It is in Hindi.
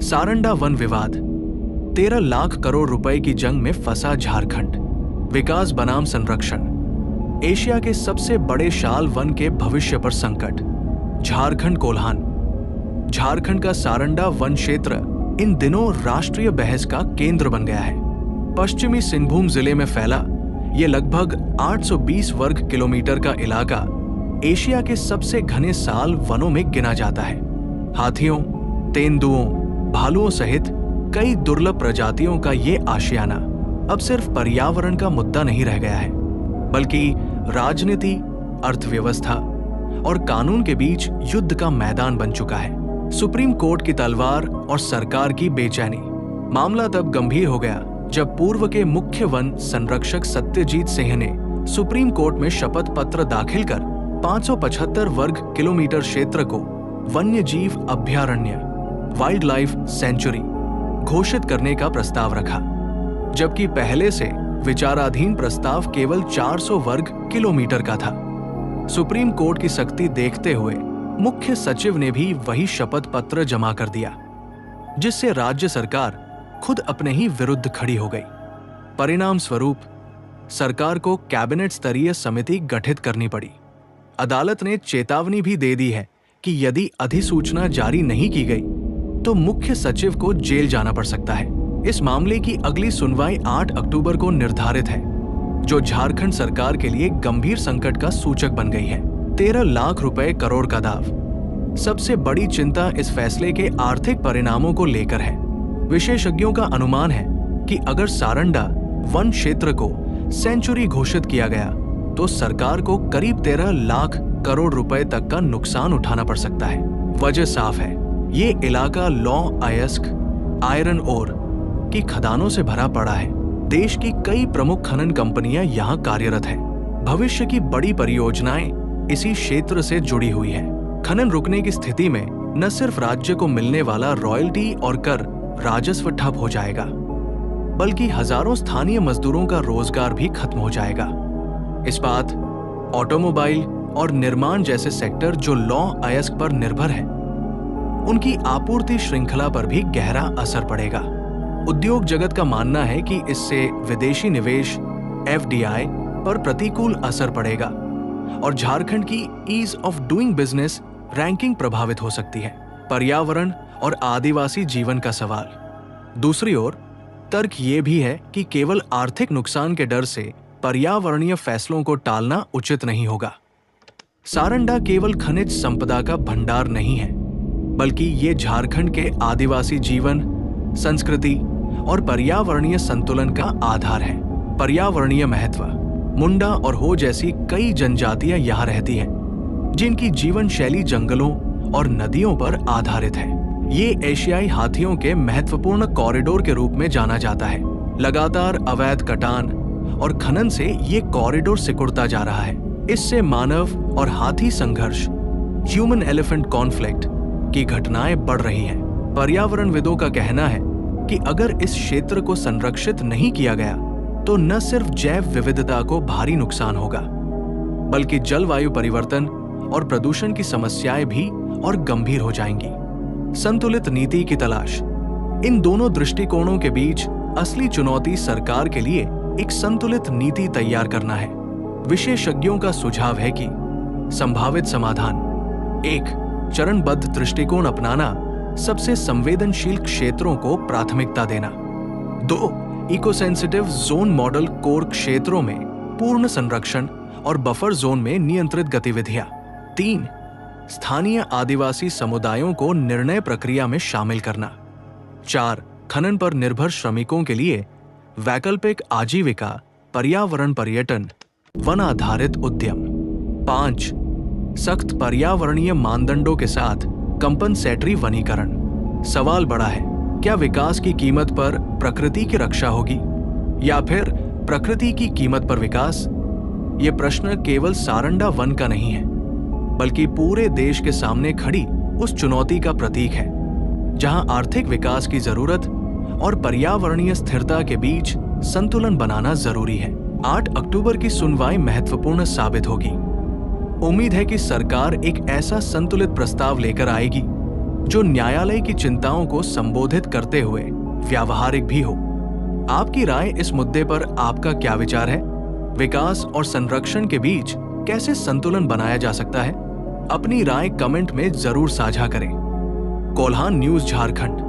सारंडा वन विवाद, 13 लाख करोड़ रुपए की जंग में फंसा झारखंड, विकास बनाम संरक्षण, एशिया के सबसे बड़े शाल वन के भविष्य पर संकट, झारखंड कोल्हान। झारखंड का सारंडा वन क्षेत्र इन दिनों राष्ट्रीय बहस का केंद्र बन गया है। पश्चिमी सिंहभूम जिले में फैला ये लगभग 820 वर्ग किलोमीटर का इलाका एशिया के सबसे घने साल वनों में गिना जाता है। हाथियों, तेंदुओं, भालुओं सहित कई दुर्लभ प्रजातियों का ये आशियाना अब सिर्फ पर्यावरण का मुद्दा नहीं रह गया है, बल्कि राजनीति, अर्थव्यवस्था और कानून के बीच युद्ध का मैदान बन चुका है। सुप्रीम कोर्ट की तलवार और सरकार की बेचैनी। मामला तब गंभीर हो गया जब पूर्व के मुख्य वन संरक्षक सत्यजीत सिंह ने सुप्रीम कोर्ट में शपथ पत्र दाखिल कर 575 वर्ग किलोमीटर क्षेत्र को वन्य जीव अभयारण्य, वाइल्ड लाइफ सेंचुरी घोषित करने का प्रस्ताव रखा, जबकि पहले से विचाराधीन प्रस्ताव केवल 400 वर्ग किलोमीटर का था। सुप्रीम कोर्ट की सख्ती देखते हुए मुख्य सचिव ने भी वही शपथ पत्र जमा कर दिया, जिससे राज्य सरकार खुद अपने ही विरुद्ध खड़ी हो गई। परिणाम स्वरूप सरकार को कैबिनेट स्तरीय समिति गठित करनी पड़ी। अदालत ने चेतावनी भी दे दी है कि यदि अधिसूचना जारी नहीं की गई तो मुख्य सचिव को जेल जाना पड़ सकता है। इस मामले की अगली सुनवाई 8 अक्टूबर को निर्धारित है, जो झारखंड सरकार के लिए गंभीर संकट का सूचक बन गई है। 13 लाख रुपए करोड़ का दाव। सबसे बड़ी चिंता इस फैसले के आर्थिक परिणामों को लेकर है। विशेषज्ञों का अनुमान है कि अगर सारंडा वन क्षेत्र को सेंचुरी घोषित किया गया तो सरकार को करीब 13 लाख करोड़ रुपए तक का नुकसान उठाना पड़ सकता है। वजह साफ है, ये इलाका लौ अयस्क, आयरन ओर की खदानों से भरा पड़ा है। देश की कई प्रमुख खनन कंपनियां यहाँ कार्यरत हैं। भविष्य की बड़ी परियोजनाएं इसी क्षेत्र से जुड़ी हुई है। खनन रुकने की स्थिति में न सिर्फ राज्य को मिलने वाला रॉयल्टी और कर राजस्व ठप हो जाएगा, बल्कि हजारों स्थानीय मजदूरों का रोजगार भी खत्म हो जाएगा। इस्पात, ऑटोमोबाइल और निर्माण जैसे सेक्टर जो लौ अयस्क पर निर्भर है, उनकी आपूर्ति श्रृंखला पर भी गहरा असर पड़ेगा। उद्योग जगत का मानना है कि इससे विदेशी निवेश FDI पर प्रतिकूल असर पड़ेगा और झारखंड की ease of doing business ranking प्रभावित हो सकती है। पर्यावरण और आदिवासी जीवन का सवाल। दूसरी ओर तर्क ये भी है कि केवल आर्थिक नुकसान के डर से पर्यावरणीय फैसलों को टालना उचित नहीं होगा। सारंडा केवल खनिज संपदा का भंडार नहीं है, बल्कि ये झारखंड के आदिवासी जीवन, संस्कृति और पर्यावरणीय संतुलन का आधार है। पर्यावरणीय महत्व। मुंडा और हो जैसी कई जनजातियां यहाँ रहती हैं, जिनकी जीवन शैली जंगलों और नदियों पर आधारित है। ये एशियाई हाथियों के महत्वपूर्ण कॉरिडोर के रूप में जाना जाता है। लगातार अवैध कटान और खनन से ये कॉरिडोर सिकुड़ता जा रहा है। इससे मानव और हाथी संघर्ष, ह्यूमन एलिफेंट कॉन्फ्लिक्ट की घटनाएं बढ़ रही हैं। पर्यावरणविदों का कहना है कि अगर इस क्षेत्र को संरक्षित नहीं किया गया तो न सिर्फ जैव विविधता को भारी नुकसान होगा, बल्कि जलवायु परिवर्तन और प्रदूषण की समस्याएं भी और गंभीर हो जाएंगी। संतुलित नीति की तलाश। इन दोनों दृष्टिकोणों के बीच असली चुनौती सरकार के लिए एक संतुलित नीति तैयार करना है। विशेषज्ञों का सुझाव है कि संभावित समाधान: 1. चरणबद्ध दृष्टिकोण अपनाना, सबसे संवेदनशील क्षेत्रों को प्राथमिकता देना। 2. इकोसेंसिटिव जोन मॉडल कोर क्षेत्रों में पूर्ण संरक्षण और बफर जोन में नियंत्रित गतिविधियां। 3. स्थानीय आदिवासी समुदायों को निर्णय प्रक्रिया में शामिल करना। 4. खनन पर निर्भर श्रमिकों के लिए वैकल्पिक आजीविका, पर्यावरण पर्यटन, वन आधारित उद्यम। 5. सख्त पर्यावरणीय मानदंडों के साथ कंपनसेटरी वनीकरण। सवाल बड़ा है, क्या विकास की कीमत पर प्रकृति की रक्षा होगी या फिर प्रकृति की कीमत पर विकास? ये प्रश्न केवल सारंडा वन का नहीं है, बल्कि पूरे देश के सामने खड़ी उस चुनौती का प्रतीक है, जहां आर्थिक विकास की जरूरत और पर्यावरणीय स्थिरता के बीच संतुलन बनाना जरूरी है। 8 अक्टूबर की सुनवाई महत्वपूर्ण साबित होगी। उम्मीद है कि सरकार एक ऐसा संतुलित प्रस्ताव लेकर आएगी जो न्यायालय की चिंताओं को संबोधित करते हुए व्यावहारिक भी हो। आपकी राय इस मुद्दे पर आपका क्या विचार है? विकास और संरक्षण के बीच कैसे संतुलन बनाया जा सकता है? अपनी राय कमेंट में जरूर साझा करें। कोल्हान न्यूज़ झारखंड